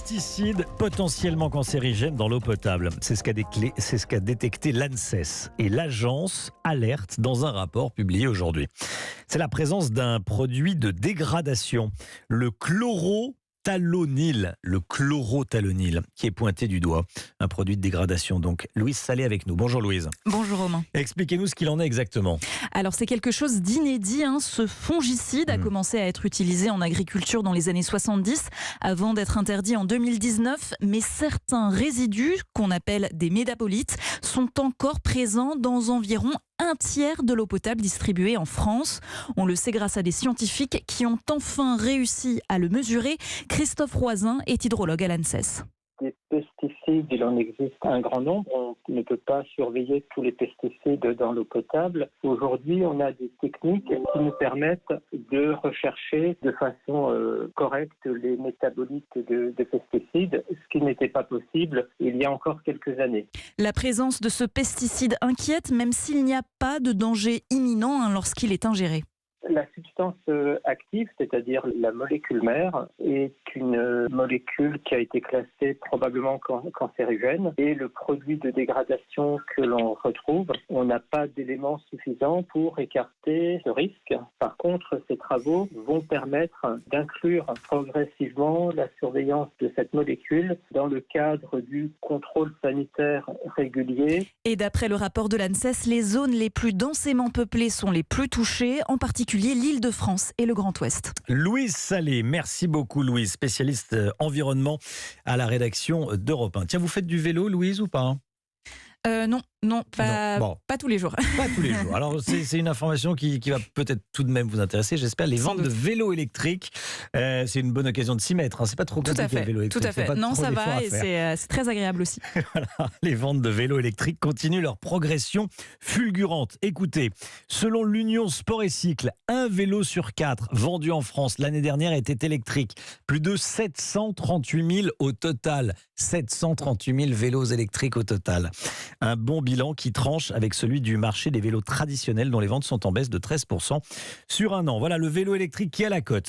pesticides potentiellement cancérigènes dans l'eau potable. C'est ce qu'a détecté l'ANSES et l'agence alerte dans un rapport publié aujourd'hui. C'est la présence d'un produit de dégradation, le chlorothalonil, qui est pointé du doigt. Un produit de dégradation donc. Louise Salé avec nous. Bonjour Louise. Bonjour Romain. Expliquez-nous ce qu'il en est exactement. Alors c'est quelque chose d'inédit. Ce fongicide a commencé à être utilisé en agriculture dans les années 70 avant d'être interdit en 2019. Mais certains résidus qu'on appelle des métabolites sont encore présents dans environ un tiers de l'eau potable distribuée en France. On le sait grâce à des scientifiques qui ont enfin réussi à le mesurer. Christophe Roisin est hydrologue à l'ANSES. Des pesticides, il en existe un grand nombre. On ne peut pas surveiller tous les pesticides dans l'eau potable. Aujourd'hui, on a des techniques qui nous permettent de rechercher de façon correcte les métabolites de pesticides, ce qui n'était pas possible il y a encore quelques années. La présence de ce pesticide inquiète, même s'il n'y a pas de danger imminent lorsqu'il est ingéré. La substance active, c'est-à-dire la molécule mère, est une molécule qui a été classée probablement cancérigène. Et le produit de dégradation que l'on retrouve, on n'a pas d'éléments suffisants pour écarter ce risque. Par contre, ces travaux vont permettre d'inclure progressivement la surveillance de cette molécule dans le cadre du contrôle sanitaire régulier. Et d'après le rapport de l'ANSES, les zones les plus densément peuplées sont les plus touchées, en particulier l'Île-de-France et le Grand Ouest. Louise Salé, merci beaucoup Louise, spécialiste environnement à la rédaction d'Europe 1. Tiens, vous faites du vélo Louise ou pas ? Non, pas tous les jours. Pas tous les jours. Alors, c'est une information qui va peut-être tout de même vous intéresser, j'espère. Les ventes de vélos électriques, c'est une bonne occasion de s'y mettre. C'est pas trop compliqué le vélo électrique. Tout à fait. Non, ça va et c'est très agréable aussi. Voilà, les ventes de vélos électriques continuent leur progression fulgurante. Écoutez, selon l'Union Sport et Cycle, un vélo sur 4 vendu en France l'année dernière était électrique. Plus de 738 000 au total. 738 000 vélos électriques au total. Un bon bilan qui tranche avec celui du marché des vélos traditionnels dont les ventes sont en baisse de 13% sur un an. Voilà le vélo électrique qui a la cote.